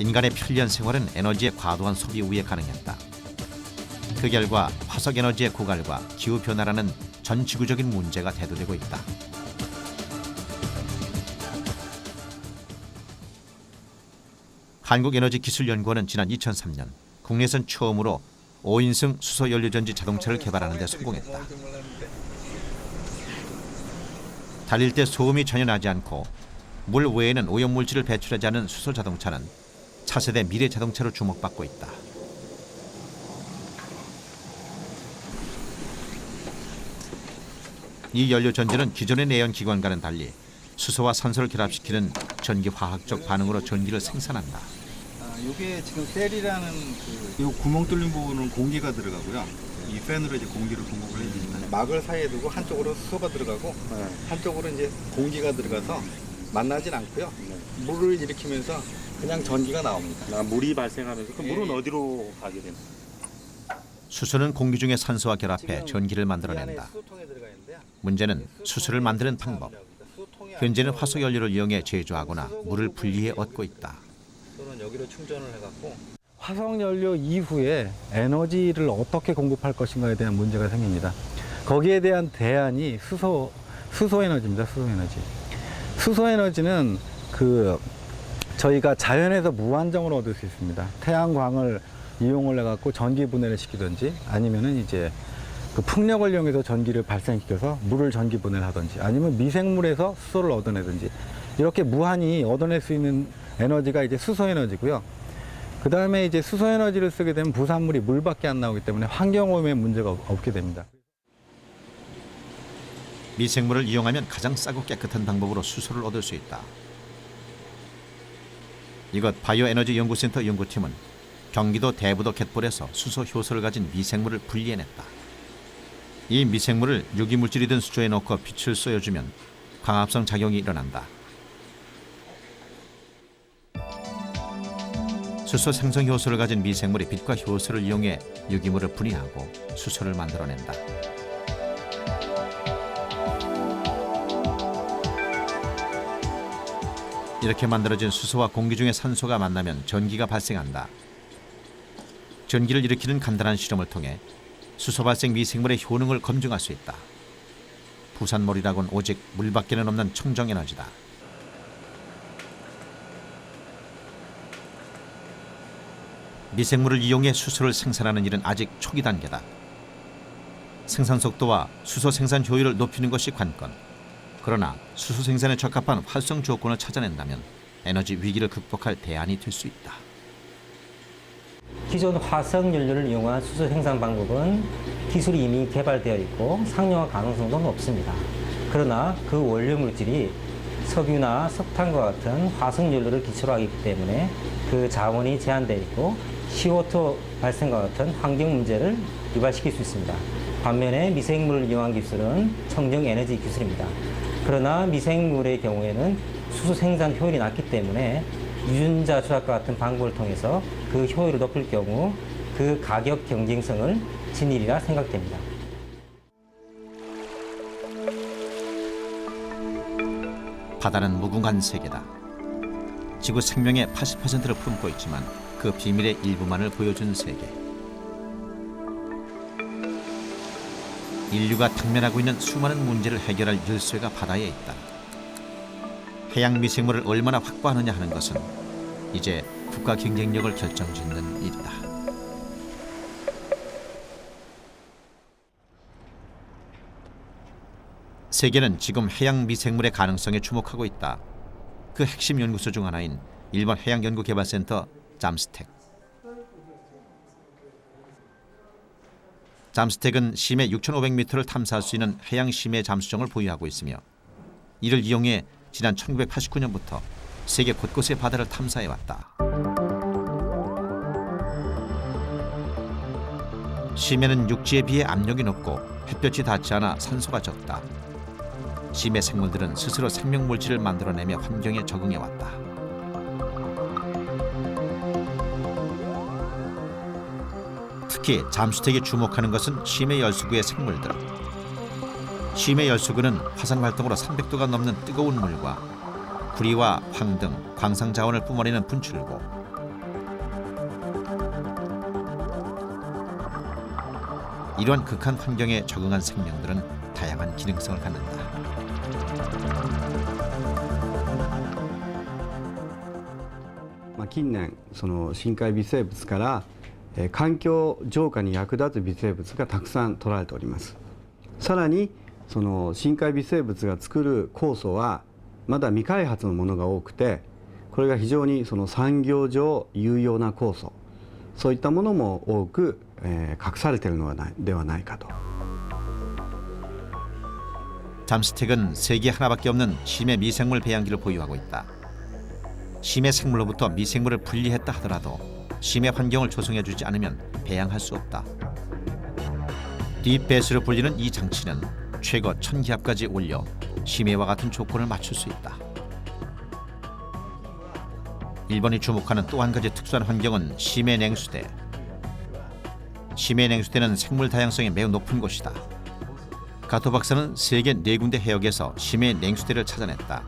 인간의 편리한 생활은 에너지의 과도한 소비 위에 가능했다. 그 결과 화석 에너지의 고갈과 기후 변화라는 전 지구적인 문제가 대두되고 있다. 한국에너지기술연구원은 지난 2003년 국내선 처음으로 5인승 수소연료전지 자동차를 개발하는 데 성공했다. 달릴 때 소음이 전혀 나지 않고 물 외에는 오염물질을 배출하지 않은 수소 자동차는 차세대 미래 자동차로 주목받고 있다. 이 연료전지는 기존의 내연기관과는 달리 수소와 산소를 결합시키는 전기화학적 반응으로 전기를 생산한다. 이게 지금 셀이라는 요 구멍 뚫린 부분은 공기가 들어가고요. 이 팬으로 이제 공기를 공급을 해줍니다. 막을 사이에 두고 한쪽으로 수소가 들어가고 한쪽으로 이제 공기가 들어가서 만나진 않고요. 물을 일으키면서 그냥 전기가 나옵니다. 물이 발생하면서 그 물은 어디로 가게 됩니까? 수소는 공기 중의 산소와 결합해 전기를 만들어낸다. 문제는 수소를 만드는 방법. 현재는 화석 연료를 이용해 제조하거나 물을 분리해 얻고 있다. 또는 여기로 충전을 해갖고 화석연료 이후에 에너지를 어떻게 공급할 것인가에 대한 문제가 생깁니다. 거기에 대한 대안이 수소에너지입니다. 수소에너지는 저희가 자연에서 무한정으로 얻을 수 있습니다. 태양광을 이용을 해갖고 전기 분해를 시키든지 아니면은 이제 그 풍력을 이용해서 전기를 발생시켜서 물을 전기 분해를 하든지 아니면 미생물에서 수소를 얻어내든지 이렇게 무한히 얻어낼 수 있는 에너지가 이제 수소에너지고요. 그 다음에 이제 수소에너지를 쓰게 되면 부산물이 물밖에 안 나오기 때문에 환경오염에 문제가 없게 됩니다. 미생물을 이용하면 가장 싸고 깨끗한 방법으로 수소를 얻을 수 있다. 이것 바이오에너지 연구센터 연구팀은 경기도 대부도 갯벌에서 수소 효소를 가진 미생물을 분리해냈다. 이 미생물을 유기물질이든 수조에 넣고 빛을 쏘여주면 광합성 작용이 일어난다. 수소 생성 효소를 가진 미생물이 빛과 효소를 이용해 유기물을 분해하고 수소를 만들어낸다. 이렇게 만들어진 수소와 공기 중의 산소가 만나면 전기가 발생한다. 전기를 일으키는 간단한 실험을 통해 수소 발생 미생물의 효능을 검증할 수 있다. 부산물이라고는 오직 물밖에는 없는 청정에너지다. 미생물을 이용해 수소를 생산하는 일은 아직 초기 단계다. 생산 속도와 수소 생산 효율을 높이는 것이 관건. 그러나 수소 생산에 적합한 활성 조건을 찾아낸다면 에너지 위기를 극복할 대안이 될 수 있다. 기존 화석 연료를 이용한 수소 생산 방법은 기술이 이미 개발되어 있고 상용화 가능성도 높습니다. 그러나 그 원료 물질이 석유나 석탄과 같은 화석 연료를 기초로 하기 때문에 그 자원이 제한되어 있고 CO2 발생과 같은 환경 문제를 유발시킬 수 있습니다. 반면에 미생물을 이용한 기술은 청정 에너지 기술입니다. 그러나 미생물의 경우에는 수소 생산 효율이 낮기 때문에 유전자 조작과 같은 방법을 통해서 그 효율을 높일 경우 그 가격 경쟁성을 지니리라 생각됩니다. 바다는 무궁한 세계다. 지구 생명의 80%를 품고 있지만 그 비밀의 일부만을 보여준 세계. 인류가 당면하고 있는 수많은 문제를 해결할 열쇠가 바다에 있다. 해양 미생물을 얼마나 확보하느냐 하는 것은 이제 국가 경쟁력을 결정짓는 일이다. 세계는 지금 해양 미생물의 가능성에 주목하고 있다. 그 핵심 연구소 중 하나인 일본 해양연구개발센터 잠스텍. 잠스텍은 심해 6,500m를 탐사할 수 있는 해양 심해 잠수정을 보유하고 있으며 이를 이용해 지난 1989년부터 세계 곳곳의 바다를 탐사해왔다. 심해는 육지에 비해 압력이 높고 햇볕이 닿지 않아 산소가 적다. 심해 생물들은 스스로 생명물질을 만들어내며 환경에 적응해왔다. 특히 잠수택이 주목하는 것은 심해 열수구의 생물들. 심해 열수구는 화산 활동으로 300도가 넘는 뜨거운 물과 구리와 황 등 광산 자원을 뿜어내는 분출구, 이러한 극한 환경에 적응한 생명들은 다양한 기능성을 갖는다.まあ、近年その深海微生物から環境浄化に役立つ微生物がたくさん取られております。さらにその深海微生物が作る酵素はまだ未開発のものが多くて、これが非常にその産業上有用な酵素、そういったものも多く隠されているのではないかと。 잠스텍은 세계 하나밖에 없는 심해 미생물 배양기를 보유하고 있다. 심해 생물로부터 미생물을 분리했다 하더라도 심해 환경을 조성해주지 않으면 배양할 수 없다. 딥베이스로 불리는 이 장치는 최고 1000기압까지 올려 심해와 같은 조건을 맞출 수 있다. 일본이 주목하는 또 한 가지 특수한 환경은 심해 냉수대. 심해 냉수대는 생물 다양성이 매우 높은 곳이다. 가토 박사는 세계 4군데 해역에서 심해 냉수대를 찾아냈다.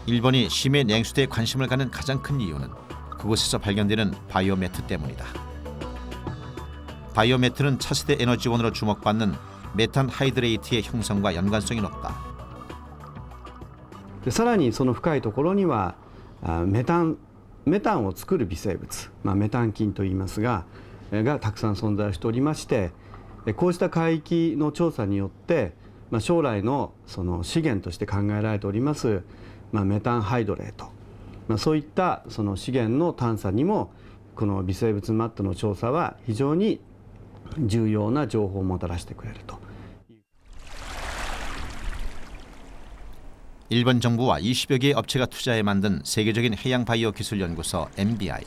일본이 심해 냉수대에 관심을 갖는 가장 큰 이유는 그곳에서 발견되는 바이오매트 때문이다. 바이오매트는 차세대 에너지원으로 주목받는 메탄 하이드레이트의 형성과 연관성이 높다. でさらにその深いところにはメタンを作る微生物、メタン菌といいますがたくさん存在しておりまして、こうした海域の調査によって、将来のその資源として考えられております、メタンハイドレート、そういったその資源の探査にもこの微生物マットの調査は非常に重要な情報をもたらしてくれると。 일본 정부와 20여 개의 업체가 투자해 만든 세계적인 해양 바이오 기술 연구소 MBI.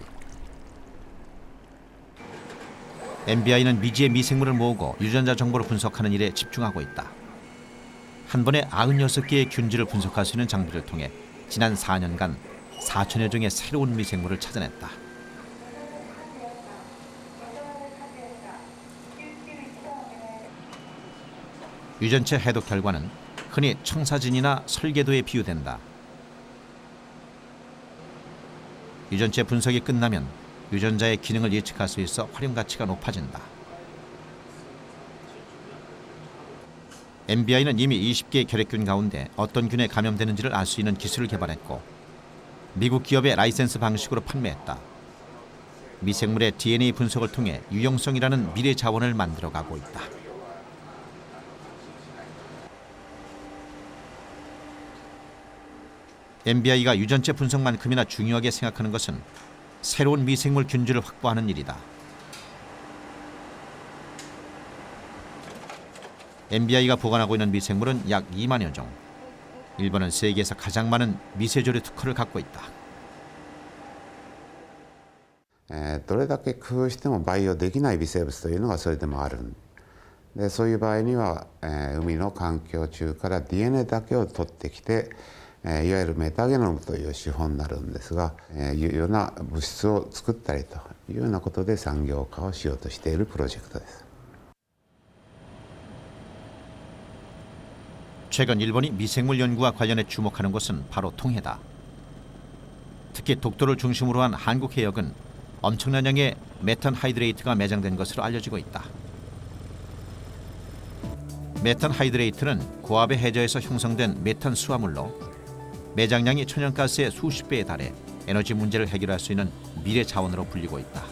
MBI는 미지의 미생물을 모으고 유전자 정보를 분석하는 일에 집중하고 있다. 한 번에 96개의 균질을 분석할 수 있는 장비를 통해 지난 4년간 4천여 종의 새로운 미생물을 찾아냈다. 유전체 해독 결과는 흔히 청사진이나 설계도에 비유된다. 유전체 분석이 끝나면 유전자의 기능을 예측할 수 있어 활용 가치가 높아진다. MBI는 이미 20개의 결핵균 가운데 어떤 균에 감염되는지를 알 수 있는 기술을 개발했고 미국 기업의 라이센스 방식으로 판매했다. 미생물의 DNA 분석을 통해 유용성이라는 미래 자원을 만들어가고 있다. MBI가 유전체 분석만큼이나 중요하게 생각하는 것은 새로운 미생물 균질을 확보하는 일이다. MBI가 보관하고 있는 미생물은 약 2만여 종. 일본은 세계에서 가장 많은 미세조류 특허를 갖고 있다. どれだけ工夫しても培養できない微生物というのがそれでもある。でそういう場合には、海の環境中から DNA だけを取ってきて、いわゆるメタゲノムという手法になるんですが、いうような物質を作ったりというようなことで産業化をしようとしているプロジェクトです。 최근 일본이 미생물 연구와 관련해 주목하는 곳은 바로 통해다. 특히 독도를 중심으로 한 한국 해역은 엄청난 양의 메탄 하이드레이트가 매장된 것으로 알려지고 있다. 메탄 하이드레이트는 고압의 해저에서 형성된 메탄 수화물로 매장량이 천연가스의 수십 배에 달해 에너지 문제를 해결할 수 있는 미래 자원으로 불리고 있다.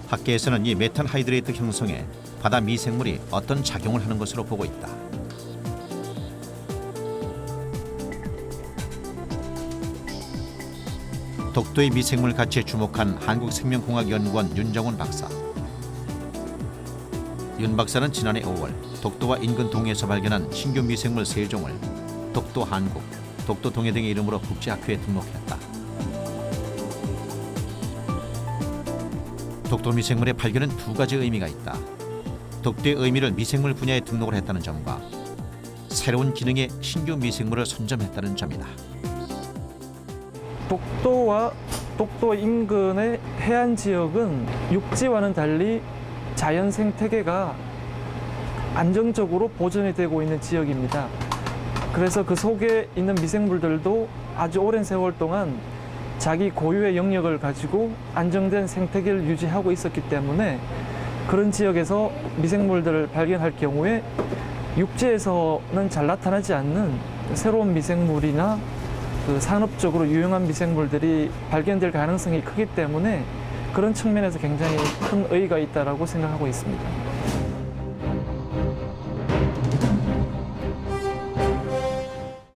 학계에서는 이 메탄 하이드레이트 형성에 바다 미생물이 어떤 작용을 하는 것으로 보고 있다. 독도의 미생물 가치에 주목한 한국생명공학연구원 윤정훈 박사. 윤 박사는 지난해 5월 독도와 인근 동해에서 발견한 신규 미생물 3종을 독도 한국, 독도 동해 등의 이름으로 국제학회에 등록했다. 독도 미생물의 발견은 2가지 의미가 있다. 독도의 의미를 미생물 분야에 등록을 했다는 점과 새로운 기능의 신규 미생물을 선점했다는 점이다. 독도와 독도 인근의 해안 지역은 육지와는 달리 자연 생태계가 안정적으로 보존이 되고 있는 지역입니다. 그래서 그 속에 있는 미생물들도 아주 오랜 세월 동안 자기 고유의 영역을 가지고 안정된 생태계를 유지하고 있었기 때문에 그런 지역에서 미생물들을 발견할 경우에 육지에서는 잘 나타나지 않는 새로운 미생물이나 그 산업적으로 유용한 미생물들이 발견될 가능성이 크기 때문에 그런 측면에서 굉장히 큰 의의가 있다고 생각하고 있습니다.